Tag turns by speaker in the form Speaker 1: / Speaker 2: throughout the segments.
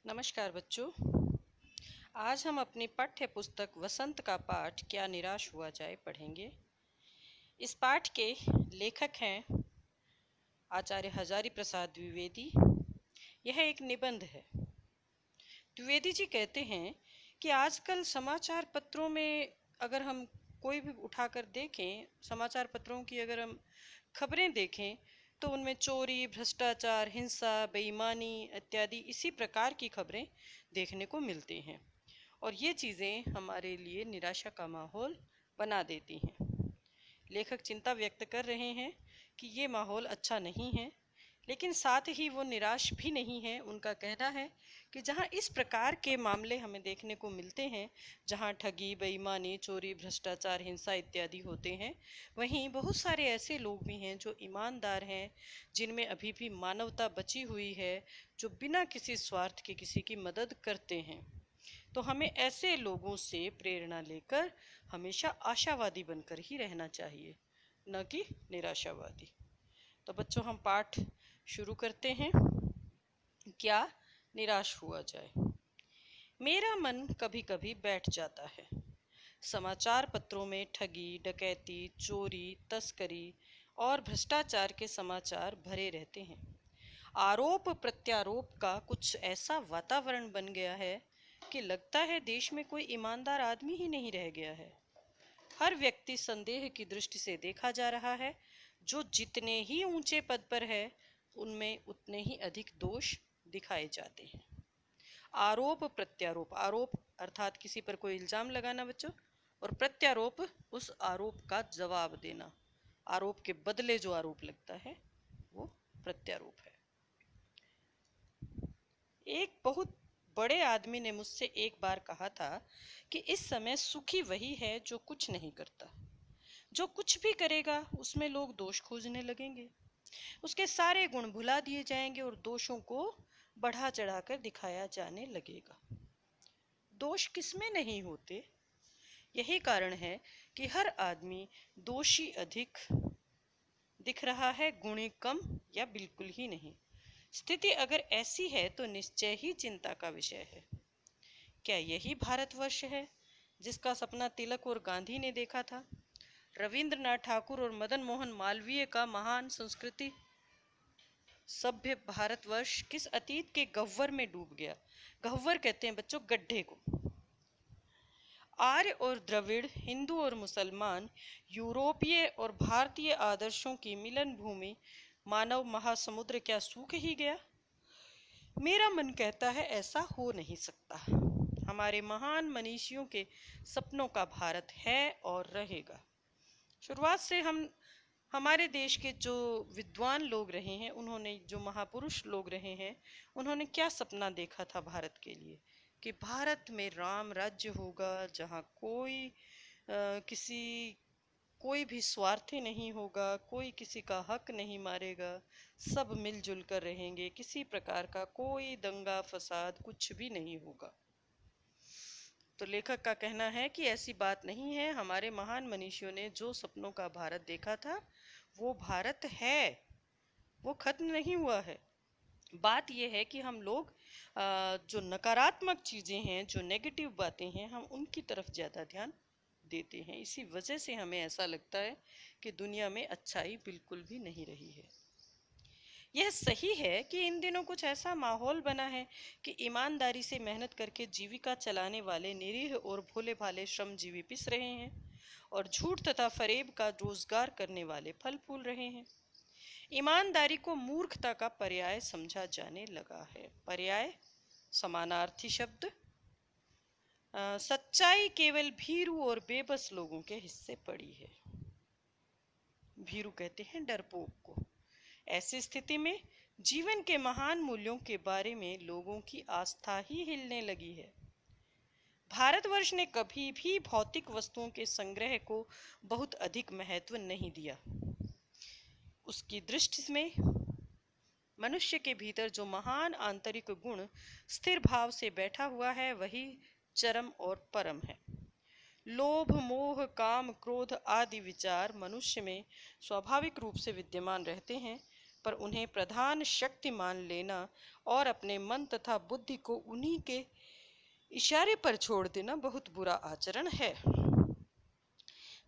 Speaker 1: नमस्कार बच्चों। आज हम अपनी पाठ्य पुस्तक वसंत का पाठ क्या निराश हुआ जाए पढ़ेंगे। इस पाठ के लेखक हैं आचार्य हजारी प्रसाद द्विवेदी। यह एक निबंध है। द्विवेदी जी कहते हैं कि आजकल समाचार पत्रों में अगर हम कोई भी उठाकर देखें, समाचार पत्रों की अगर हम खबरें देखें तो उनमें चोरी, भ्रष्टाचार, हिंसा, बेईमानी इत्यादि इसी प्रकार की खबरें देखने को मिलती हैं और ये चीज़ें हमारे लिए निराशा का माहौल बना देती हैं। लेखक चिंता व्यक्त कर रहे हैं कि ये माहौल अच्छा नहीं है, लेकिन साथ ही वो निराश भी नहीं है। उनका कहना है कि जहाँ इस प्रकार के मामले हमें देखने को मिलते हैं, जहाँ ठगी, बेईमानी, चोरी, भ्रष्टाचार, हिंसा इत्यादि होते हैं, वहीं बहुत सारे ऐसे लोग भी हैं जो ईमानदार हैं, जिनमें अभी भी मानवता बची हुई है, जो बिना किसी स्वार्थ के किसी की मदद करते हैं। तो हमें ऐसे लोगों से प्रेरणा लेकर हमेशा आशावादी बनकर ही रहना चाहिए, न कि निराशावादी। तो बच्चों, हम पाठ शुरू करते हैं। क्या निराश हुआ जाए। मेरा मन कभी कभी बैठ जाता है। समाचार पत्रों में ठगी, डकैती, चोरी, तस्करी और भ्रष्टाचार के समाचार भरे रहते हैं। आरोप प्रत्यारोप का कुछ ऐसा वातावरण बन गया है कि लगता है देश में कोई ईमानदार आदमी ही नहीं रह गया है। हर व्यक्ति संदेह की दृष्टि से देखा जा रहा है। जो जितने ही ऊंचे पद पर है, उनमें उतने ही अधिक दोष दिखाए जाते हैं। आरोप प्रत्यारोप, आरोप अर्थात किसी पर कोई इल्जाम लगाना बच्चों, और प्रत्यारोप उस आरोप का जवाब देना। आरोप के बदले जो आरोप लगता है वो प्रत्यारोप है। एक बहुत बड़े आदमी ने मुझसे एक बार कहा था कि इस समय सुखी वही है जो कुछ नहीं करता। जो कुछ भी करेगा उसमें लोग दोष खोजने लगेंगे, उसके सारे गुण भुला दिए जाएंगे और दोषों को बढ़ा चढ़ाकर दिखाया जाने लगेगा। दोष किसमें नहीं होते? यही कारण है कि हर आदमी दोषी अधिक दिख रहा है, गुणी कम या बिल्कुल ही नहीं। स्थिति अगर ऐसी है तो निश्चय ही चिंता का विषय है। क्या यही भारतवर्ष है जिसका सपना तिलक और गांधी ने देखा था? रविंद्रनाथ ठाकुर और मदन मोहन मालवीय का महान संस्कृति सभ्य भारतवर्ष किस अतीत के गह्वर में डूब गया? गह्वर कहते हैं बच्चों गड्ढे को। आर्य और द्रविड़, हिंदू और मुसलमान, यूरोपीय और भारतीय आदर्शों की मिलन भूमि मानव महासमुद्र क्या सूख ही गया? मेरा मन कहता है ऐसा हो नहीं सकता। हमारे महान मनीषियों के सपनों का भारत है और रहेगा। शुरुआत से हम हमारे देश के जो विद्वान लोग रहे हैं, उन्होंने जो महापुरुष लोग रहे हैं, उन्होंने क्या सपना देखा था भारत के लिए? कि भारत में राम राज्य होगा, जहाँ कोई भी स्वार्थी नहीं होगा, कोई किसी का हक नहीं मारेगा, सब मिलजुल कर रहेंगे, किसी प्रकार का कोई दंगा फसाद कुछ भी नहीं होगा। तो लेखक का कहना है कि ऐसी बात नहीं है। हमारे महान मनीषियों ने जो सपनों का भारत देखा था वो भारत है, वो खत्म नहीं हुआ है। बात यह है कि हम लोग जो नकारात्मक चीज़ें हैं, जो नेगेटिव बातें हैं, हम उनकी तरफ ज़्यादा ध्यान देते हैं। इसी वजह से हमें ऐसा लगता है कि दुनिया में अच्छाई बिल्कुल भी नहीं रही है। यह सही है कि इन दिनों कुछ ऐसा माहौल बना है कि ईमानदारी से मेहनत करके जीविका चलाने वाले निरीह और भोले भाले श्रमजीवी पिस रहे हैं और झूठ तथा फरेब का रोजगार करने वाले फल फूल रहे हैं। ईमानदारी को मूर्खता का पर्याय समझा जाने लगा है। पर्याय समानार्थी शब्द। सच्चाई केवल भीरू और बेबस लोगों के हिस्से पड़ी है। भीरू कहते हैं डरपोक को। ऐसी स्थिति में जीवन के महान मूल्यों के बारे में लोगों की आस्था ही हिलने लगी है। भारतवर्ष ने कभी भी भौतिक वस्तुओं के संग्रह को बहुत अधिक महत्व नहीं दिया। उसकी दृष्टि में मनुष्य के भीतर जो महान आंतरिक गुण स्थिर भाव से बैठा हुआ है, वही चरम और परम है। लोभ, मोह, काम, क्रोध आदि विचार मनुष्य में स्वाभाविक रूप से विद्यमान रहते हैं, पर उन्हें प्रधान शक्ति मान लेना और अपने मन तथा बुद्धि को उन्हीं के इशारे पर छोड़ देना बहुत बुरा आचरण है।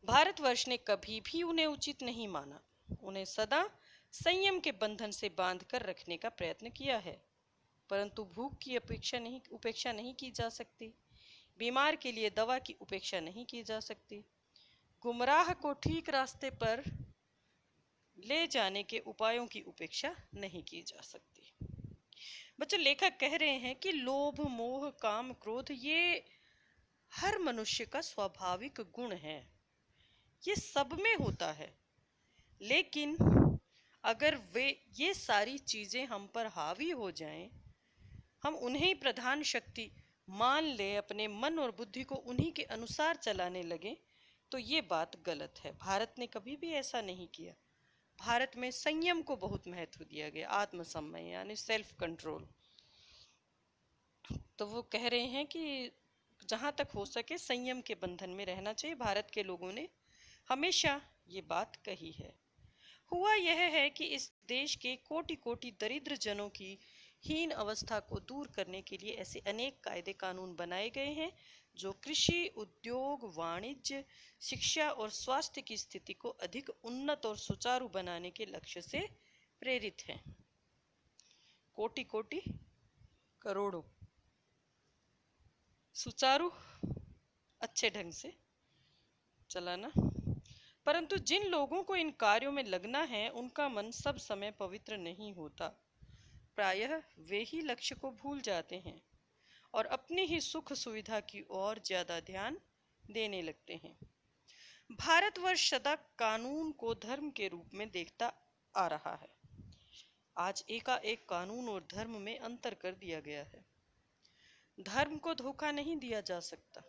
Speaker 1: भारतवर्ष ने कभी भी उन्हें उचित नहीं माना। उन्हें सदा संयम के बंधन से बांधकर रखने का प्रयत्न किया है, परंतु भूख की उपेक्षा नहीं की जा सकती। बीमार के लिए दवा की उपेक्षा नहीं की जा सकती। गुमराह को ठीक रास्ते पर ले जाने के उपायों की उपेक्षा नहीं की जा सकती। बच्चों, लेखक कह रहे हैं कि लोभ, मोह, काम, क्रोध ये हर मनुष्य का स्वाभाविक गुण है, ये सब में होता है। लेकिन अगर ये सारी चीजें हम पर हावी हो जाएं, हम उन्हें ही प्रधान शक्ति मान ले, अपने मन और बुद्धि को उन्हीं के अनुसार चलाने लगे, तो ये बात गलत है। भारत ने कभी भी ऐसा नहीं किया। भारत में संयम को बहुत महत्व दिया गया, आत्मसंयम यानी सेल्फ कंट्रोल। तो वो कह रहे हैं कि जहाँ तक हो सके संयम के बंधन में रहना चाहिए। भारत के लोगों ने हमेशा ये बात कही है। हुआ यह है कि इस देश के कोटि कोटि दरिद्र जनों की हीन अवस्था को दूर करने के लिए ऐसे अनेक कायदे कानून बनाए गए हैं जो कृषि, उद्योग, वाणिज्य, शिक्षा और स्वास्थ्य की स्थिति को अधिक उन्नत और सुचारू बनाने के लक्ष्य से प्रेरित हैं। कोटि कोटि करोड़ों सुचारू अच्छे ढंग से चलाना। परंतु जिन लोगों को इन कार्यों में लगना है, उनका मन सब समय पवित्र नहीं होता। प्रायः वे ही लक्ष्य को भूल जाते हैं और अपनी ही सुख सुविधा की ओर ज्यादा ध्यान देने लगते हैं। भारतवर्ष सदा कानून को धर्म के रूप में देखता आ रहा है। आज एकाएक कानून और धर्म में अंतर कर दिया गया है। धर्म को धोखा नहीं दिया जा सकता,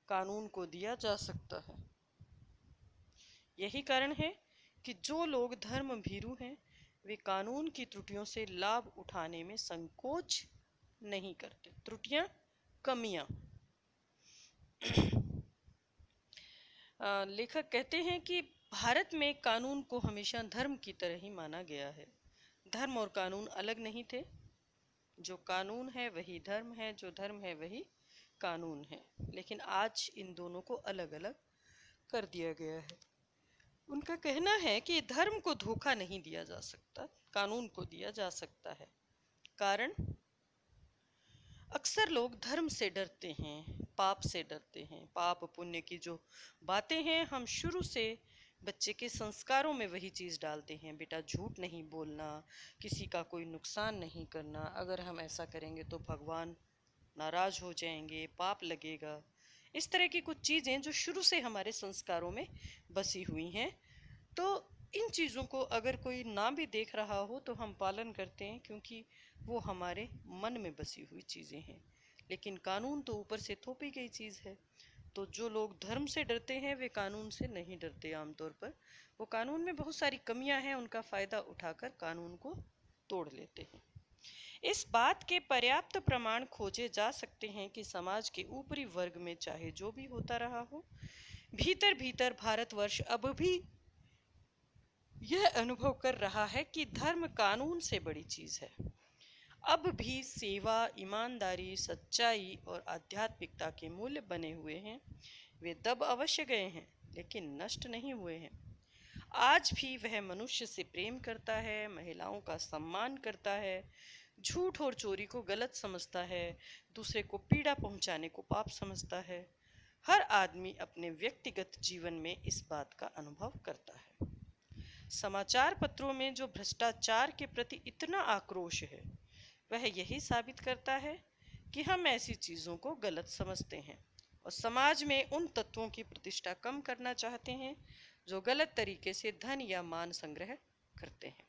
Speaker 1: कानून को दिया जा सकता है। यही कारण है कि जो लोग धर्म भीरू हैं, वे कानून की त्रुटियों से लाभ उठाने में संकोच नहीं करते। त्रुटियां, कमियां। लेखक कहते हैं कि भारत में कानून को हमेशा धर्म की तरह ही माना गया है। धर्म और कानून अलग नहीं थे। जो कानून है वही धर्म है, जो धर्म है वही कानून है। लेकिन आज इन दोनों को अलग अलग कर दिया गया है। उनका कहना है कि धर्म को धोखा नहीं दिया जा सकता, कानून को दिया जा सकता है। कारण, अक्सर लोग धर्म से डरते हैं, पाप से डरते हैं। पाप पुण्य की जो बातें हैं, हम शुरू से बच्चे के संस्कारों में वही चीज़ डालते हैं। बेटा झूठ नहीं बोलना, किसी का कोई नुकसान नहीं करना, अगर हम ऐसा करेंगे तो भगवान नाराज हो जाएंगे, पाप लगेगा। इस तरह की कुछ चीज़ें जो शुरू से हमारे संस्कारों में बसी हुई हैं। तो इन चीज़ों को अगर कोई ना भी देख रहा हो तो हम पालन करते हैं, क्योंकि वो हमारे मन में बसी हुई चीज़ें हैं। लेकिन कानून तो ऊपर से थोपी गई चीज़ है। तो जो लोग धर्म से डरते हैं वे कानून से नहीं डरते। आमतौर पर वो कानून में बहुत सारी कमियां हैं, उनका फ़ायदा उठाकर कानून को तोड़ लेते हैं। इस बात के पर्याप्त प्रमाण खोजे जा सकते हैं कि समाज के ऊपरी वर्ग में चाहे जो भी होता रहा हो, भीतर भीतर भारतवर्ष अब भी यह अनुभव कर रहा है कि धर्म कानून से बड़ी चीज है। अब भी सेवा, ईमानदारी, सच्चाई और आध्यात्मिकता के मूल्य बने हुए हैं। वे दब अवश्य गए हैं, लेकिन नष्ट नहीं हुए हैं। आज भी वह मनुष्य से प्रेम करता है, महिलाओं का सम्मान करता है, झूठ और चोरी को गलत समझता है, दूसरे को पीड़ा पहुंचाने को पाप समझता है। हर आदमी अपने व्यक्तिगत जीवन में इस बात का अनुभव करता है। समाचार पत्रों में जो भ्रष्टाचार के प्रति इतना आक्रोश है, वह यही साबित करता है कि हम ऐसी चीज़ों को गलत समझते हैं और समाज में उन तत्वों की प्रतिष्ठा कम करना चाहते हैं जो गलत तरीके से धन या मान संग्रह करते हैं।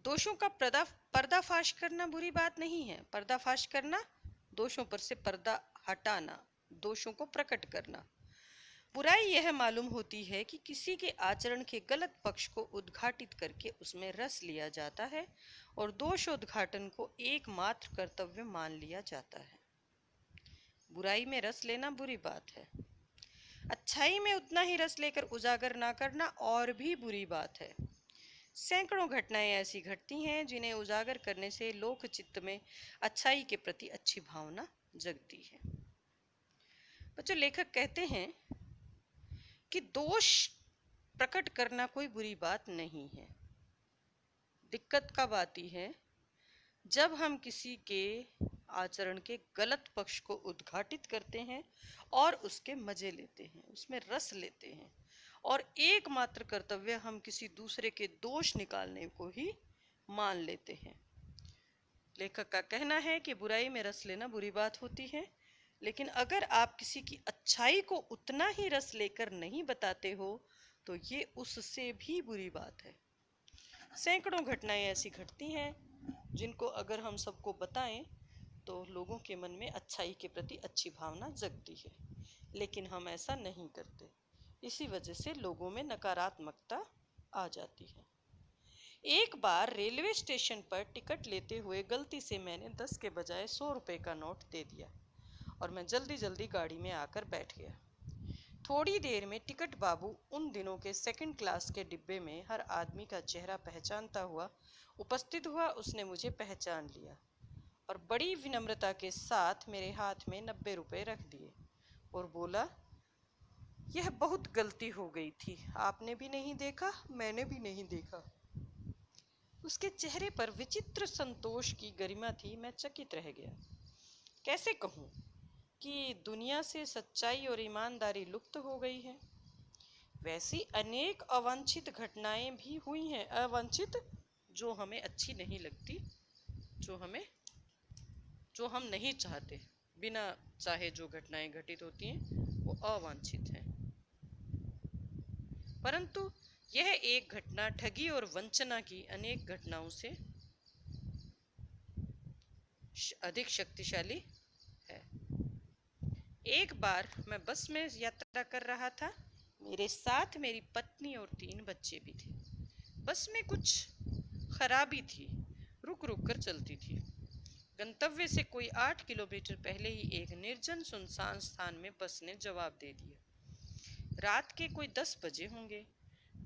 Speaker 1: दोषों का पर्दाफाश करना बुरी बात नहीं है। पर्दाफाश करना, दोषों पर से पर्दा हटाना, दोषों को प्रकट करना। बुराई यह मालूम होती है कि किसी के आचरण के गलत पक्ष को उद्घाटित करके उसमें रस लिया जाता है और दोषोद्घाटन को एकमात्र कर्तव्य मान लिया जाता है। बुराई में रस लेना बुरी बात है। अच्छाई में उतना ही रस लेकर उजागर ना करना और भी बुरी बात है। सैकड़ों घटनाएं ऐसी घटती हैं जिन्हें उजागर करने से लोक चित्त में अच्छाई के प्रति अच्छी भावना जगती है। बच्चों, लेखक कहते हैं कि दोष प्रकट करना कोई बुरी बात नहीं है। दिक्कत कब आती है? जब हम किसी के आचरण के गलत पक्ष को उद्घाटित करते हैं और उसके मजे लेते हैं, उसमें रस लेते हैं, और एकमात्र कर्तव्य हम किसी दूसरे के दोष निकालने को ही मान लेते हैं। लेखक का कहना है कि बुराई में रस लेना बुरी बात होती है, लेकिन अगर आप किसी की अच्छाई को उतना ही रस लेकर नहीं बताते हो तो ये उससे भी बुरी बात है। सैकड़ों घटनाएं ऐसी घटती हैं जिनको अगर हम सबको बताएं तो लोगों के मन में अच्छाई के प्रति अच्छी भावना जगती है, लेकिन हम ऐसा नहीं करते। इसी वजह से लोगों में नकारात्मकता आ जाती है। एक बार रेलवे स्टेशन पर टिकट लेते हुए गलती से मैंने 10 के बजाय 100 रुपए का नोट दे दिया और मैं जल्दी जल्दी गाड़ी में आकर बैठ गया। थोड़ी देर में टिकट बाबू उन दिनों के सेकंड क्लास के डिब्बे में हर आदमी का चेहरा पहचानता हुआ उपस्थित हुआ। उसने मुझे पहचान लिया और बड़ी विनम्रता के साथ मेरे हाथ में 90 रुपए रख दिए और बोला, यह बहुत गलती हो गई थी, आपने भी नहीं देखा, मैंने भी नहीं देखा। उसके चेहरे पर विचित्र संतोष की गरिमा थी। मैं चकित रह गया। कैसे कहूँ कि दुनिया से सच्चाई और ईमानदारी लुप्त हो गई है। वैसी अनेक अवांछित घटनाएं भी हुई हैं, अवांछित, जो हमें अच्छी नहीं लगती, जो हम नहीं चाहते, बिना चाहे जो घटनाएं घटित होती हैं वो अवांछित हैं। परंतु यह एक घटना ठगी और वंचना की अनेक घटनाओं से अधिक शक्तिशाली है। एक बार मैं बस में यात्रा कर रहा था। मेरे साथ मेरी पत्नी और 3 बच्चे भी थे। बस में कुछ खराबी थी, रुक रुक कर चलती थी। गंतव्य से कोई 8 किलोमीटर पहले ही एक निर्जन सुनसान स्थान में बस ने जवाब दे दिया। रात के कोई 10 बजे होंगे।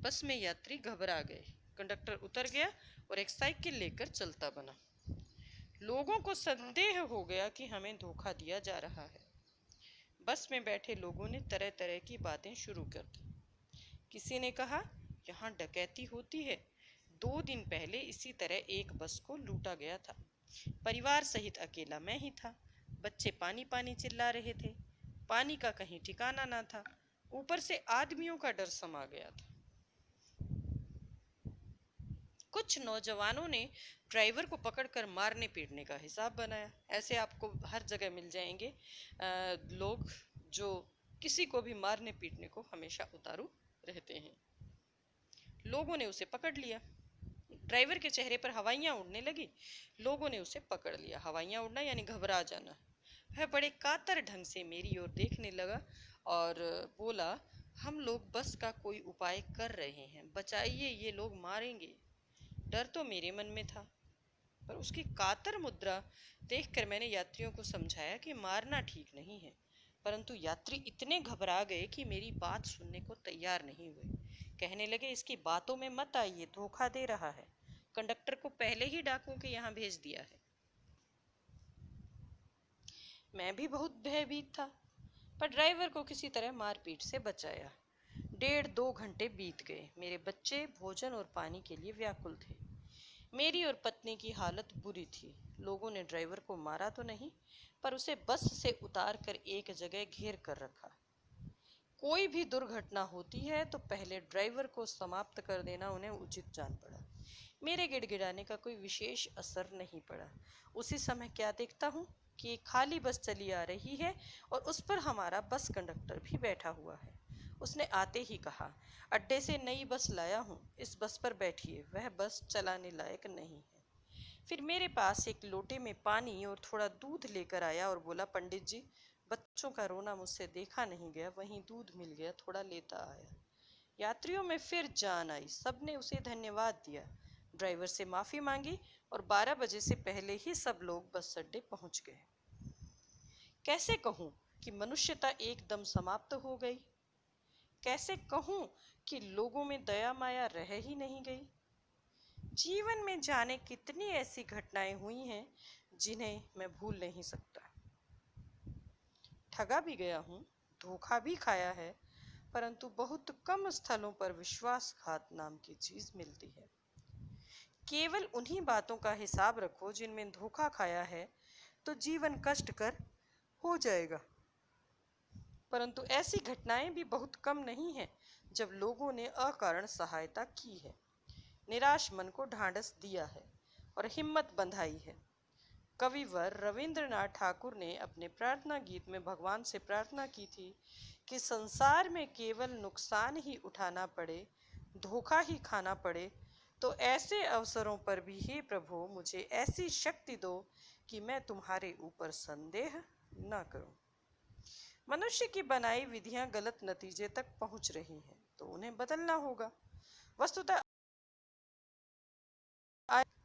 Speaker 1: बस में यात्री घबरा गए। कंडक्टर उतर गया और एक साइकिल लेकर चलता बना। लोगों को संदेह हो गया कि हमें धोखा दिया जा रहा है। बस में बैठे लोगों ने तरह तरह की बातें शुरू कर दी। किसी ने कहा, यहाँ डकैती होती है। 2 दिन पहले इसी तरह एक बस को लूटा गया था। परिवार सहित अकेला मैं ही था। बच्चे पानी पानी चिल्ला रहे थे। पानी का कहीं ठिकाना ना था। ऊपर से आदमियों का डर समा गया था। कुछ नौजवानों ने ड्राइवर को पकड़कर मारने पीटने का हिसाब बनाया। ऐसे आपको हर जगह मिल जाएंगे लोग जो किसी को भी मारने पीटने को हमेशा उतारू रहते हैं। लोगों ने उसे पकड़ लिया। ड्राइवर के चेहरे पर हवाइयां उड़ने लगी। लोगों ने उसे पकड़ लिया। हवाइयां उड़ना यानी घबरा जाना। वह बड़े कातर ढंग से मेरी ओर देखने लगा और बोला, हम लोग बस का कोई उपाय कर रहे हैं, बचाइए, ये लोग मारेंगे। डर तो मेरे मन में था, पर उसकी कातर मुद्रा देखकर मैंने यात्रियों को समझाया कि मारना ठीक नहीं है। परंतु यात्री इतने घबरा गए कि मेरी बात सुनने को तैयार नहीं हुए। कहने लगे, इसकी बातों में मत आइए, धोखा दे रहा है। कंडक्टर को पहले ही डाकुओं के यहाँ भेज दिया है। मैं भी बहुत भयभीत था, पर ड्राइवर को किसी तरह मारपीट से बचाया। 1.5-2 घंटे बीत गए। मेरे बच्चे भोजन और पानी के लिए व्याकुल थे। मेरी और पत्नी की हालत बुरी थी। लोगों ने ड्राइवर को मारा तो नहीं, पर उसे बस से उतार कर एक जगह घेर कर रखा। कोई भी दुर्घटना होती है तो पहले ड्राइवर को समाप्त कर देना उन्हें उचित जान पड़ा। मेरे गिड़गिड़ाने का कोई विशेष असर नहीं पड़ा। उसी समय क्या देखता हूँ कि एक खाली बस चली आ रही है और उस पर हमारा बस कंडक्टर भी बैठा हुआ है। उसने आते ही कहा, अड्डे से नई बस लाया हूँ, इस बस पर बैठिए, वह बस चलाने लायक नहीं है। फिर मेरे पास एक लोटे में पानी और थोड़ा दूध लेकर आया और बोला, पंडित जी, बच्चों का रोना मुझसे देखा नहीं गया, वहीं दूध मिल गया, थोड़ा लेता आया। यात्रियों में फिर जान आई। सबने उसे धन्यवाद दिया, ड्राइवर से माफ़ी मांगी और 12 बजे से पहले ही सब लोग बस अड्डे पहुंच गए। कैसे कहूँ कि मनुष्यता एकदम समाप्त हो गई। कैसे कहूँ कि लोगों में दया माया रह ही नहीं गई। जीवन में जाने कितनी ऐसी घटनाएं हुई हैं जिन्हें मैं भूल नहीं सकता। ठगा भी गया हूँ, धोखा भी खाया है, परंतु बहुत कम स्थलों पर विश्वासघात नाम की चीज मिलती है। केवल उन्हीं बातों का हिसाब रखो जिनमें धोखा खाया है, तो जीवन कष्टकर हो जाएगा। परंतु ऐसी घटनाएं भी बहुत कम नहीं है जब लोगों ने अकारण सहायता की है, निराश मन को ढांढस दिया है और हिम्मत बंधाई है। कविवर रविंद्रनाथ ठाकुर ने अपने प्रार्थना गीत में भगवान से प्रार्थना की थी कि संसार में केवल नुकसान ही उठाना पड़े, धोखा ही खाना पड़े, तो ऐसे अवसरों पर भी हे प्रभु मुझे ऐसी शक्ति दो कि मैं तुम्हारे ऊपर संदेह न करूं। मनुष्य की बनाई विधियां गलत नतीजे तक पहुंच रही हैं, तो उन्हें बदलना होगा। वस्तुतः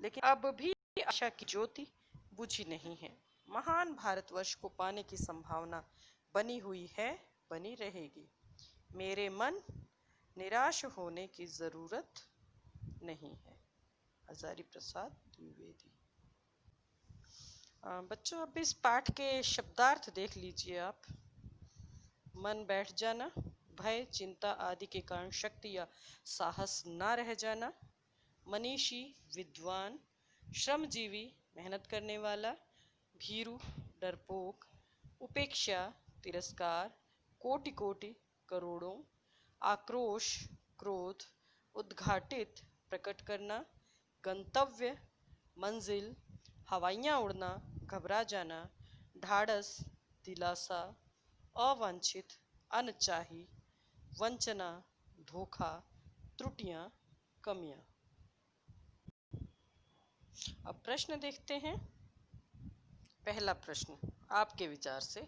Speaker 1: लेकिन अब भी आशा की ज्योति बुझी नहीं है। महान भारतवर्ष को पाने की संभावना बनी हुई है, बनी रहेगी। मेरे मन, निराश होने की जरूरत नहीं है। हजारी प्रसाद द्विवेदी। बच्चों, अब इस पाठ के शब्दार्थ देख लीजिए आप। मन बैठ जाना, भय, चिंता आदि के कारण शक्ति या साहस ना रह जाना, मनीषी, विद्वान, श्रमजीवी, मेहनत करने वाला, भीरु, डरपोक, उपेक्षा, तिरस्कार, कोटि कोटि, करोड़ों, आक्रोश, क्रोध, उद्घाटित, प्रकट करना, गंतव्य, मंजिल, हवाइयाँ उड़ना, घबरा जाना, ढाढ़स, दिलासा, अवांछित, अनचाही, वंचना, धोखा, त्रुटियां, कमियां। अब प्रश्न देखते हैं। पहला प्रश्न आपके विचार से,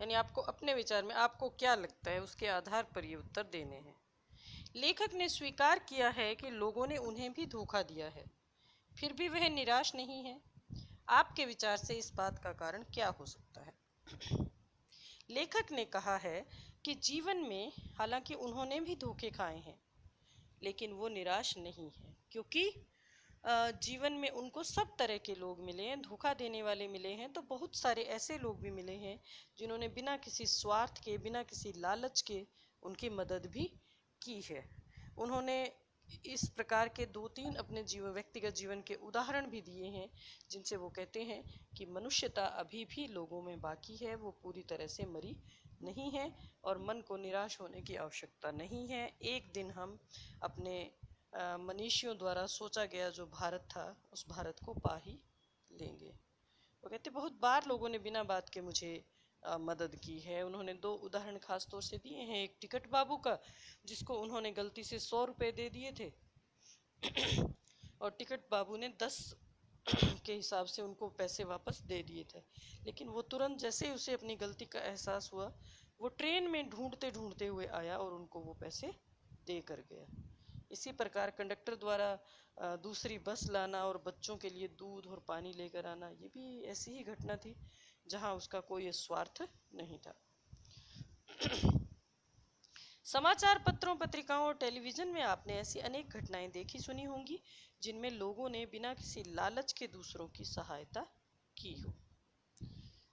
Speaker 1: यानी आपको अपने विचार में आपको क्या लगता है उसके आधार पर ये उत्तर देने हैं। लेखक ने स्वीकार किया है कि लोगों ने उन्हें भी धोखा दिया है, फिर भी वह निराश नहीं है। आपके विचार से इस बात का कारण क्या हो सकता है? लेखक ने कहा है कि जीवन में हालांकि उन्होंने भी धोखे खाए हैं, लेकिन वो निराश नहीं है, क्योंकि जीवन में उनको सब तरह के लोग मिले हैं। धोखा देने वाले मिले हैं, तो बहुत सारे ऐसे लोग भी मिले हैं जिन्होंने बिना किसी स्वार्थ के, बिना किसी लालच के उनकी मदद भी की है। उन्होंने इस प्रकार के 2-3 अपने व्यक्तिगत जीवन के उदाहरण भी दिए हैं, जिनसे वो कहते हैं कि मनुष्यता अभी भी लोगों में बाकी है, वो पूरी तरह से मरी नहीं है और मन को निराश होने की आवश्यकता नहीं है। एक दिन हम अपने मनीषियों द्वारा सोचा गया जो भारत था, उस भारत को पा ही लेंगे। वो कहते बहुत बार लोगों ने बिना बात के मुझे मदद की है। उन्होंने 2 उदाहरण खास तौर से दिए हैं। एक टिकट बाबू का, जिसको उन्होंने गलती से 100 रुपये दे दिए थे और टिकट बाबू ने 10 के हिसाब से उनको पैसे वापस दे दिए थे। लेकिन वो तुरंत जैसे ही उसे अपनी गलती का एहसास हुआ, वो ट्रेन में ढूंढते ढूंढते हुए आया और उनको वो पैसे दे कर गया। इसी प्रकार कंडक्टर द्वारा दूसरी बस लाना और बच्चों के लिए दूध और पानी लेकर आना, ये भी ऐसी ही घटना थी जहां उसका कोई स्वार्थ नहीं था। समाचार पत्रों, पत्रिकाओं और टेलीविजन में आपने ऐसी अनेक घटनाएं देखी सुनी होंगी जिनमें लोगों ने बिना किसी लालच के दूसरों की सहायता की हो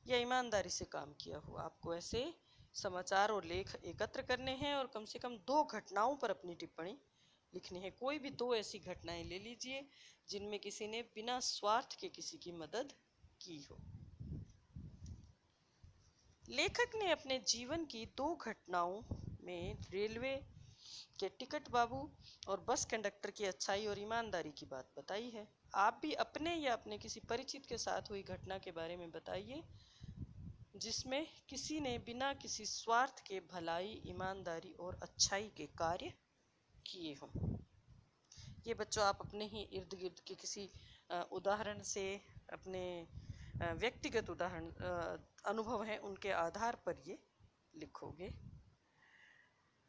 Speaker 1: या ईमानदारी से काम किया हो। आपको ऐसे समाचार और लेख एकत्र करने हैं और कम से कम 2 घटनाओं पर अपनी टिप्पणी लिखनी है। कोई भी 2 ऐसी घटनाएं ले लीजिए जिनमें किसी ने बिना स्वार्थ के किसी की मदद की हो। लेखक ने अपने जीवन की 2 घटनाओं में रेलवे के टिकट बाबू और बस कंडक्टर की अच्छाई और ईमानदारी की बात बताई है। आप भी अपने या अपने किसी परिचित के साथ हुई घटना के बारे में बताइए जिसमें किसी ने बिना किसी स्वार्थ के भलाई, ईमानदारी और अच्छाई के कार्य किए हों। ये बच्चों आप अपने ही इर्द गिर्द के किसी उदाहरण से, अपने व्यक्तिगत उदाहरण अनुभव हैं उनके आधार पर ये लिखोगे।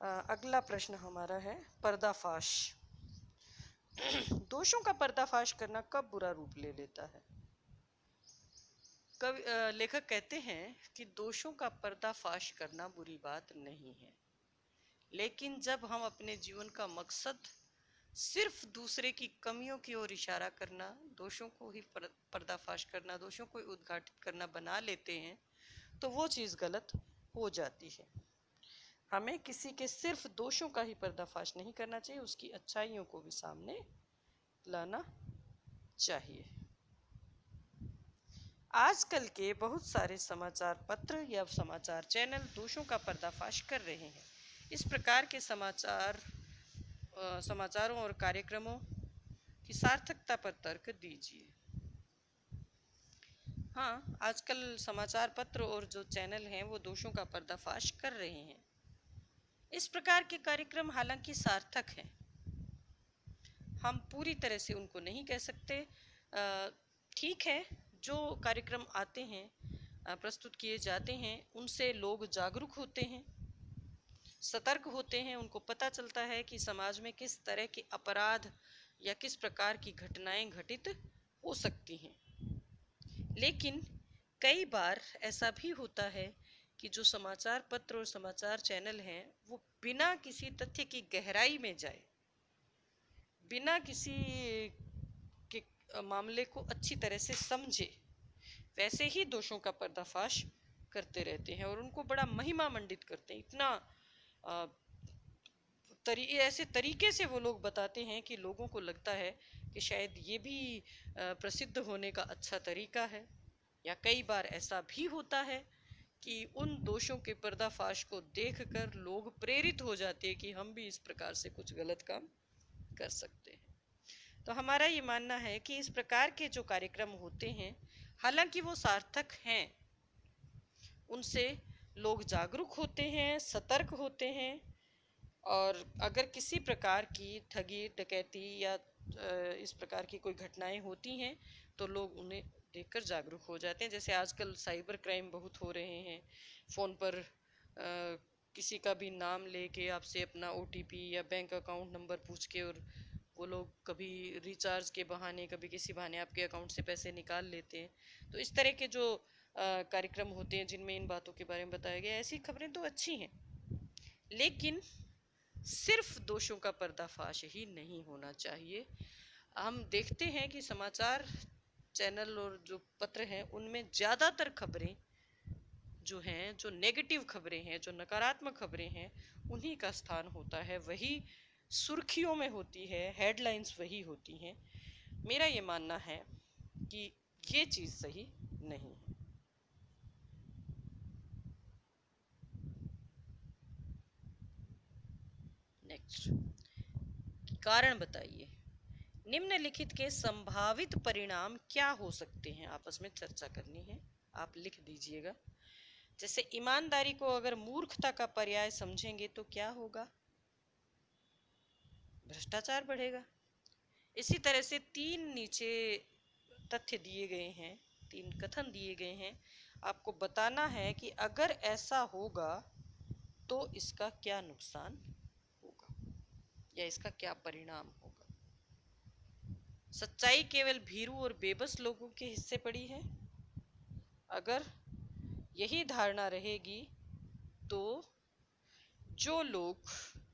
Speaker 1: अगला प्रश्न हमारा है पर्दाफाश। दोषों का पर्दाफाश करना कब बुरा रूप ले लेता है? लेखक कहते हैं कि दोषों का पर्दाफाश करना बुरी बात नहीं है, लेकिन जब हम अपने जीवन का मकसद सिर्फ दूसरे की कमियों की ओर इशारा करना, दोषों को ही पर्दाफाश करना, दोषों को ही उद्घाटित करना बना लेते हैं, तो वो चीज़ गलत हो जाती है। हमें किसी के सिर्फ दोषों का ही पर्दाफाश नहीं करना चाहिए, उसकी अच्छाइयों को भी सामने लाना चाहिए। आजकल के बहुत सारे समाचार पत्र या समाचार चैनल दोषों का पर्दाफाश कर रहे हैं। इस प्रकार के समाचारों और कार्यक्रमों की सार्थकता पर तर्क दीजिए। हाँ, आजकल समाचार पत्र और जो चैनल हैं वो दोषों का पर्दाफाश कर रहे हैं। इस प्रकार के कार्यक्रम हालांकि सार्थक हैं, हम पूरी तरह से उनको नहीं कह सकते। ठीक है, जो कार्यक्रम आते हैं, प्रस्तुत किए जाते हैं, उनसे लोग जागरूक होते हैं, सतर्क होते हैं, उनको पता चलता है कि समाज में किस तरह के अपराध या किस प्रकार की घटनाएं घटित हो सकती हैं। लेकिन कई बार ऐसा भी होता है कि जो समाचार पत्र और समाचार चैनल हैं वो बिना किसी तथ्य की गहराई में जाए, बिना किसी के मामले को अच्छी तरह से समझे, वैसे ही दोषों का पर्दाफाश करते रहते हैं और उनको बड़ा महिमा मंडित करते हैं। इतना ऐसे तरीके से वो लोग बताते हैं कि लोगों को लगता है कि शायद ये भी प्रसिद्ध होने का अच्छा तरीका है। या कई बार ऐसा भी होता है कि उन दोषों के पर्दाफाश को देखकर लोग प्रेरित हो जाते हैं कि हम भी इस प्रकार से कुछ गलत काम कर सकते हैं। तो हमारा ये मानना है कि इस प्रकार के जो कार्यक्रम होते हैं, हालांकि वो सार्थक हैं, उनसे लोग जागरूक होते हैं, सतर्क होते हैं, और अगर किसी प्रकार की ठगी डकैती या इस प्रकार की कोई घटनाएं होती हैं तो लोग उन्हें देखकर जागरूक हो जाते हैं। जैसे आजकल साइबर क्राइम बहुत हो रहे हैं, फ़ोन पर किसी का भी नाम लेके आपसे अपना OTP या बैंक अकाउंट नंबर पूछ के, और वो लोग कभी रिचार्ज के बहाने, कभी किसी बहाने आपके अकाउंट से पैसे निकाल लेते हैं। तो इस तरह के जो कार्यक्रम होते हैं जिनमें इन बातों के बारे में बताया गया, ऐसी खबरें तो अच्छी हैं, लेकिन सिर्फ दोषों का पर्दाफाश ही नहीं होना चाहिए। हम देखते हैं कि समाचार चैनल और जो पत्र हैं उनमें ज़्यादातर खबरें जो हैं, जो नेगेटिव खबरें हैं, जो नकारात्मक खबरें हैं, उन्हीं का स्थान होता है, वही सुर्खियों में होती है, हेडलाइंस वही होती हैं। मेरा ये मानना है कि ये चीज़ सही नहीं है। नेक्स्ट, कारण बताइए। निम्नलिखित के संभावित परिणाम क्या हो सकते हैं, आपस में चर्चा करनी है, आप लिख दीजिएगा। जैसे ईमानदारी को अगर मूर्खता का पर्याय समझेंगे तो क्या होगा? भ्रष्टाचार बढ़ेगा। इसी तरह से 3 नीचे तथ्य दिए गए हैं, 3 कथन दिए गए हैं, आपको बताना है कि अगर ऐसा होगा तो इसका क्या नुकसान होगा या इसका क्या परिणाम होगा। सच्चाई केवल भीरू और बेबस लोगों के हिस्से पड़ी है। अगर यही धारणा रहेगी तो जो लोग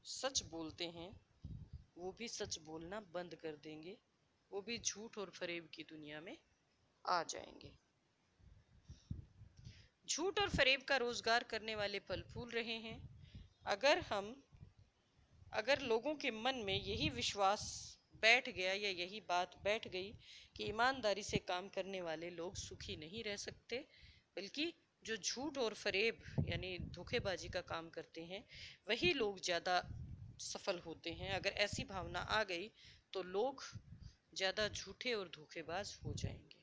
Speaker 1: सच बोलते हैं वो भी सच बोलना बंद कर देंगे, वो भी झूठ और फरेब की दुनिया में आ जाएंगे। झूठ और फरेब का रोजगार करने वाले फल फूल रहे हैं। अगर लोगों के मन में यही विश्वास बैठ गया या यही बात बैठ गई कि ईमानदारी से काम करने वाले लोग सुखी नहीं रह सकते, बल्कि जो झूठ और फरेब यानी धोखेबाजी का काम करते हैं वही लोग ज़्यादा सफल होते हैं, अगर ऐसी भावना आ गई तो लोग ज़्यादा झूठे और धोखेबाज हो जाएंगे।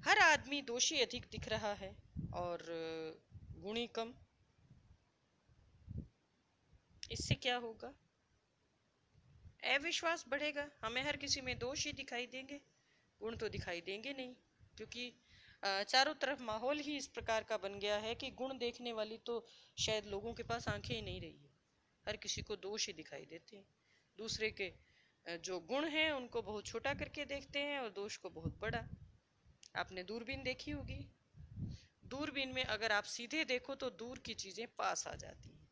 Speaker 1: हर आदमी दोषी अधिक दिख रहा है और गुणी कम। इससे क्या होगा? अविश्वास बढ़ेगा, हमें हर किसी में दोष ही दिखाई देंगे, गुण तो दिखाई देंगे नहीं, क्योंकि चारों तरफ माहौल ही इस प्रकार का बन गया है कि गुण देखने वाली तो शायद लोगों के पास आंखें ही नहीं रही है, हर किसी को दोष ही दिखाई देते हैं। दूसरे के जो गुण हैं उनको बहुत छोटा करके देखते हैं और दोष को बहुत बड़ा। आपने दूरबीन देखी होगी, दूरबीन में अगर आप सीधे देखो तो दूर की चीज़ें पास आ जाती हैं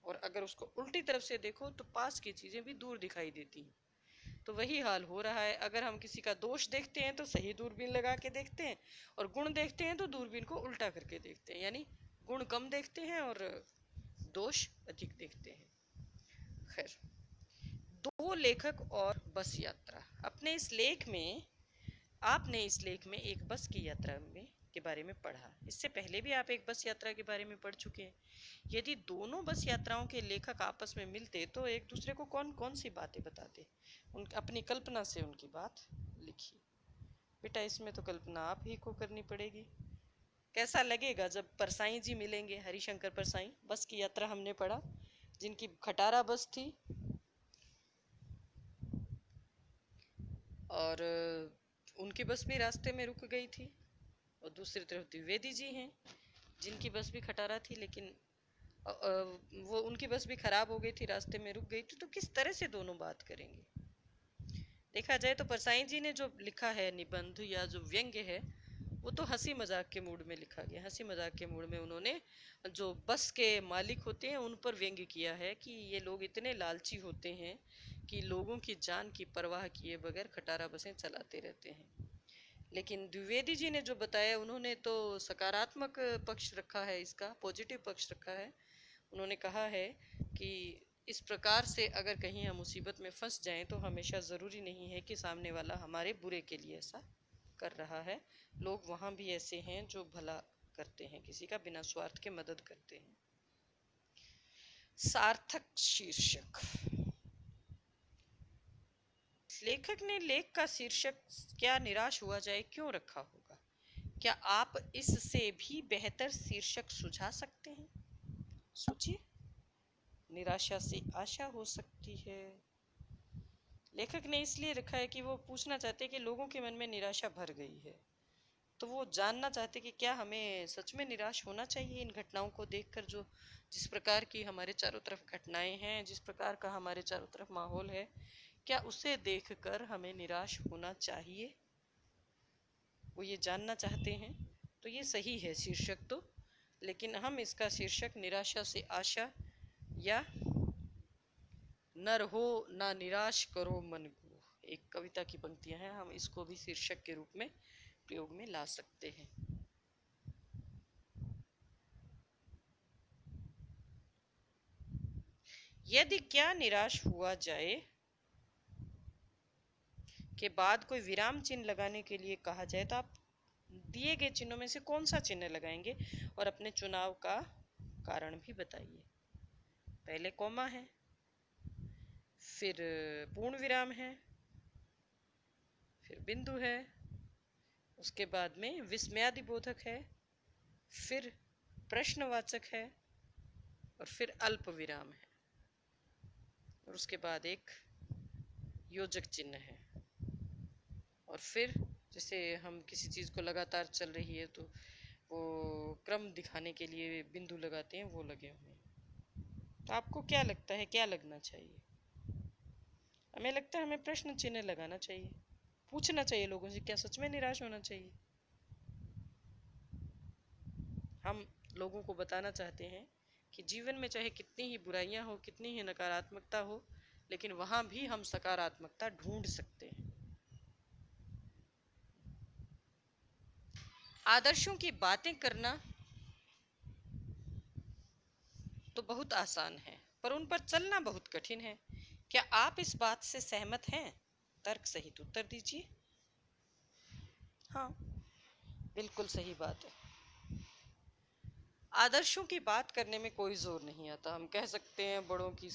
Speaker 1: और अगर उसको उल्टी तरफ से देखो तो पास की चीजें भी दूर दिखाई देती हैं। तो वही हाल हो रहा है, अगर हम किसी का दोष देखते हैं तो सही दूरबीन लगा के देखते हैं, और गुण देखते हैं तो दूरबीन को उल्टा करके देखते हैं, यानी गुण कम देखते हैं और दोष अधिक देखते हैं। खैर, दो लेखक और बस यात्रा। अपने इस लेख में आपने इस लेख में एक बस की यात्रा में के बारे में पढ़ा। इससे पहले भी आप एक बस यात्रा के बारे में पढ़ चुके हैं। यदि दोनों बस यात्राओं के लेखक आपस में मिलते तो एक दूसरे को कौन कौन सी बातें बताते, अपनी कल्पना से उनकी बात लिखिए। बेटा इसमें तो कल्पना आप ही को करनी पड़ेगी। कैसा लगेगा जब परसाई जी मिलेंगे, हरिशंकर परसाई, बस की यात्रा हमने पढ़ा, जिनकी खटारा बस थी और उनकी बस भी रास्ते में रुक गई थी, और दूसरी तरफ द्विवेदी जी हैं जिनकी बस भी खटारा थी, लेकिन वो उनकी बस भी खराब हो गई थी, रास्ते में रुक गई थी। तो किस तरह से दोनों बात करेंगे? देखा जाए तो परसाई जी ने जो लिखा है निबंध या जो व्यंग्य है, वो तो हंसी मजाक के मूड में लिखा गया। हंसी मजाक के मूड में उन्होंने जो बस के मालिक होते हैं उन पर व्यंग्य किया है कि ये लोग इतने लालची होते हैं कि लोगों की जान की परवाह किए बगैर खटारा बसें चलाते रहते हैं। लेकिन द्विवेदी जी ने जो बताया, उन्होंने तो सकारात्मक पक्ष रखा है, इसका पॉजिटिव पक्ष रखा है। उन्होंने कहा है कि इस प्रकार से अगर कहीं हम मुसीबत में फंस जाएं तो हमेशा ज़रूरी नहीं है कि सामने वाला हमारे बुरे के लिए ऐसा कर रहा है। लोग वहाँ भी ऐसे हैं जो भला करते हैं, किसी का बिना स्वार्थ के मदद करते हैं। सार्थक शीर्षक। लेखक ने लेख का शीर्षक क्या निराश हुआ जाए क्यों रखा होगा? क्या आप इससे भी बेहतर शीर्षक सुझा सकते हैं? सोचिए। निराशा से आशा हो सकती है। लेखक ने इसलिए रखा है कि वो पूछना चाहते हैं कि लोगों के मन में निराशा भर गई है, तो वो जानना चाहते कि क्या हमें सच में निराश होना चाहिए इन घटनाओं को देखकर, जो जिस प्रकार की हमारे चारों तरफ घटनाएं हैं, जिस प्रकार का हमारे चारों तरफ माहौल है, क्या उसे देखकर हमें निराश होना चाहिए? वो ये जानना चाहते हैं। तो ये सही है शीर्षक तो, लेकिन हम इसका शीर्षक निराशा से आशा या न रहो ना निराश करो मन को, एक कविता की पंक्तियां हैं, हम इसको भी शीर्षक के रूप में प्रयोग में ला सकते हैं। यदि क्या निराश हुआ जाए के बाद कोई विराम चिन्ह लगाने के लिए कहा जाए तो आप दिए गए चिन्हों में से कौन सा चिन्ह लगाएंगे और अपने चुनाव का कारण भी बताइए। पहले कॉमा है, फिर पूर्ण विराम है, फिर बिंदु है, उसके बाद में विस्मयादिबोधक है, फिर प्रश्नवाचक है, और फिर अल्प विराम है, और उसके बाद एक योजक चिन्ह है। और फिर जैसे हम किसी चीज़ को लगातार चल रही है तो वो क्रम दिखाने के लिए बिंदु लगाते हैं, वो लगे हुए हैं। तो आपको क्या लगता है क्या लगना चाहिए? हमें लगता है हमें प्रश्न चिन्ह लगाना चाहिए, पूछना चाहिए लोगों से क्या सच में निराश होना चाहिए। हम लोगों को बताना चाहते हैं कि जीवन में चाहे कितनी ही बुराइयां हो, कितनी ही नकारात्मकता हो, लेकिन वहां भी हम सकारात्मकता ढूंढ सकते हैं। आदर्शों की बातें करना तो बहुत आसान है, पर उन पर चलना बहुत कठिन है। क्या आप इस बात से सहमत हैं? तर्क सहित उत्तर दीजिए। हाँ, बिल्कुल सही बात है। आदर्शों की बात करने में कोई जोर नहीं आता। हम कह सकते हैं बड़ों की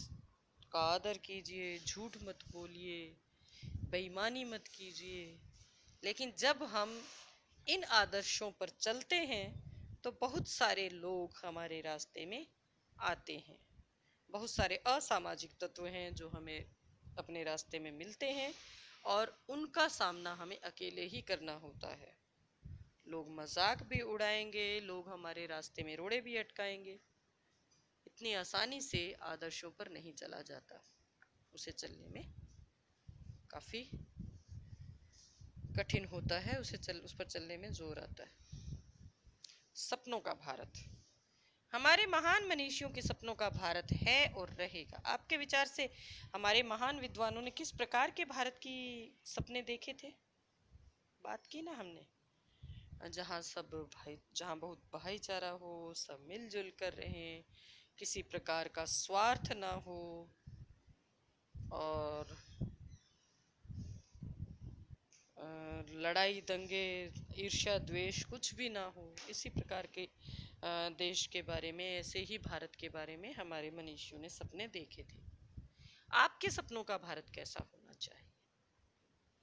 Speaker 1: का आदर कीजिए, झूठ मत बोलिए, बेईमानी मत कीजिए, लेकिन जब हम इन आदर्शों पर चलते हैं तो बहुत सारे लोग हमारे रास्ते में आते हैं। बहुत सारे असामाजिक तत्व हैं जो हमें अपने रास्ते में मिलते हैं, और उनका सामना हमें अकेले ही करना होता है। लोग मजाक भी उड़ाएंगे, लोग हमारे रास्ते में रोड़े भी अटकाएंगे। इतनी आसानी से आदर्शों पर नहीं चला जाता, उसे चलने में काफ़ी कठिन होता है, उस पर चलने में जोर आता है। सपनों का भारत। हमारे महान मनीषियों के सपनों का भारत है और रहेगा। आपके विचार से हमारे महान विद्वानों ने किस प्रकार के भारत की सपने देखे थे? बात की ना हमने, जहाँ बहुत भाईचारा हो, सब मिलजुल कर रहें, किसी प्रकार का स्वार्थ ना हो और लड़ाई दंगे ईर्ष्या द्वेष कुछ भी ना हो। इसी प्रकार के देश के बारे में, ऐसे ही भारत के बारे में हमारे मनीषियों ने सपने देखे थे। आपके सपनों का भारत कैसा होना चाहिए?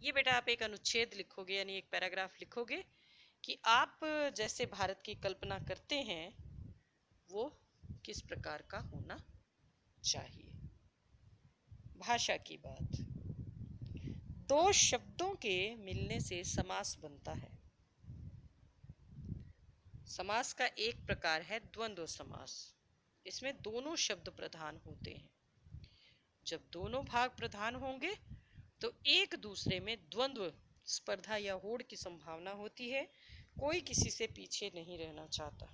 Speaker 1: ये बेटा आप एक अनुच्छेद लिखोगे, यानी एक पैराग्राफ लिखोगे कि आप जैसे भारत की कल्पना करते हैं वो किस प्रकार का होना चाहिए। भाषा की बात, दो शब्दों के मिलने से समास बनता है। समास का एक प्रकार है द्वंद्व समास। इसमें दोनों शब्द प्रधान होते हैं। जब दोनों भाग प्रधान होंगे तो एक दूसरे में द्वंद्व, स्पर्धा या होड़ की संभावना होती है। कोई किसी से पीछे नहीं रहना चाहता।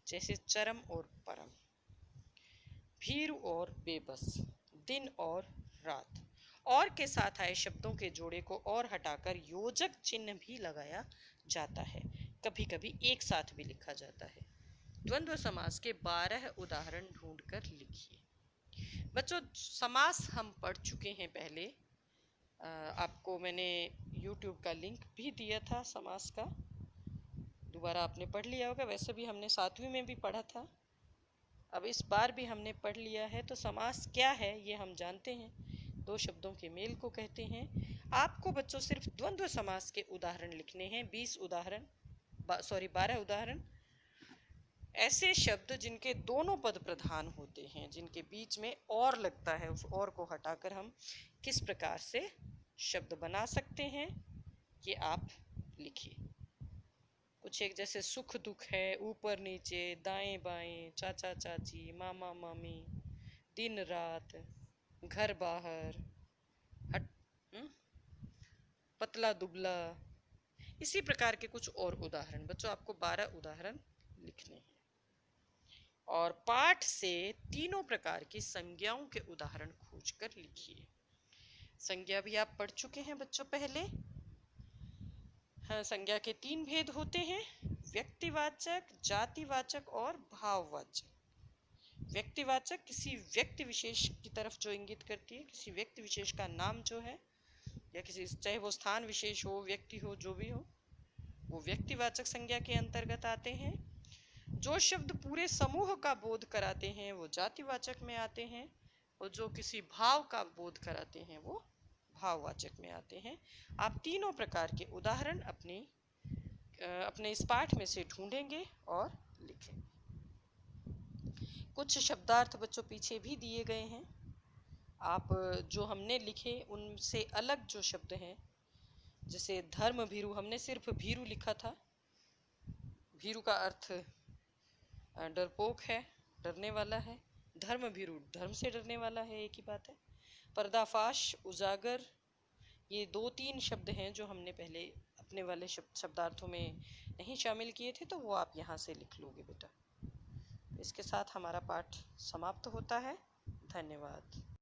Speaker 1: जैसे चरम और परम, भीरू और बेबस, दिन और रात। और के साथ आए शब्दों के जोड़े को और हटाकर योजक चिन्ह भी लगाया जाता है। कभी कभी एक साथ भी लिखा जाता है। द्वंद्व समास के 12 उदाहरण ढूंढकर लिखिए। बच्चों, समास हम पढ़ चुके हैं पहले। आपको मैंने YouTube का लिंक भी दिया था समास का, दोबारा आपने पढ़ लिया होगा। वैसे भी हमने 7वीं में भी पढ़ा था, अब इस बार भी हमने पढ़ लिया है। तो समास क्या है ये हम जानते हैं, दो शब्दों के मेल को कहते हैं। आपको बच्चों सिर्फ द्वंद्व समास के उदाहरण लिखने हैं। 12 उदाहरण। ऐसे शब्द जिनके दोनों पद प्रधान होते हैं, जिनके बीच में और लगता है, उस और को हटाकर हम किस प्रकार से शब्द बना सकते हैं ये आप लिखिए। कुछ एक जैसे सुख दुख है, ऊपर नीचे, दाएं बाएं, चाचा चाची, मामा मामी, दिन रात, घर बाहर, हट, पतला दुबला। इसी प्रकार के कुछ और उदाहरण। बच्चों आपको 12 उदाहरण लिखने हैं और पाठ से तीनों प्रकार की संज्ञाओं के उदाहरण खोजकर लिखिए। संज्ञा भी आप पढ़ चुके हैं बच्चों पहले। हाँ, संज्ञा के 3 भेद होते हैं, व्यक्तिवाचक, जातिवाचक और भाववाचक। व्यक्तिवाचक किसी व्यक्ति विशेष की तरफ जो इंगित करती है, किसी व्यक्ति विशेष का नाम जो है, या किसी, चाहे वो स्थान विशेष हो, व्यक्ति हो, जो भी हो, वो व्यक्तिवाचक संज्ञा के अंतर्गत आते हैं। जो शब्द पूरे समूह का बोध कराते हैं वो जातिवाचक में आते हैं, और जो किसी भाव का बोध कराते हैं वो भाववाचक में आते हैं। आप तीनों प्रकार के उदाहरण अपने इस पाठ में से ढूंढेंगे और लिखेंगे। कुछ शब्दार्थ बच्चों पीछे भी दिए गए हैं। आप जो हमने लिखे उनसे अलग जो शब्द हैं, जैसे धर्म भीरु, हमने सिर्फ भीरु लिखा था। भीरु का अर्थ डरपोक है, डरने वाला है। धर्म भीरु, धर्म से डरने वाला है, एक ही बात है। पर्दाफाश, उजागर, ये 2-3 शब्द हैं जो हमने पहले अपने वाले शब्दार्थों में नहीं शामिल किए थे, तो वो आप यहाँ से लिख लोगे बेटा। इसके साथ हमारा पाठ समाप्त होता है। धन्यवाद।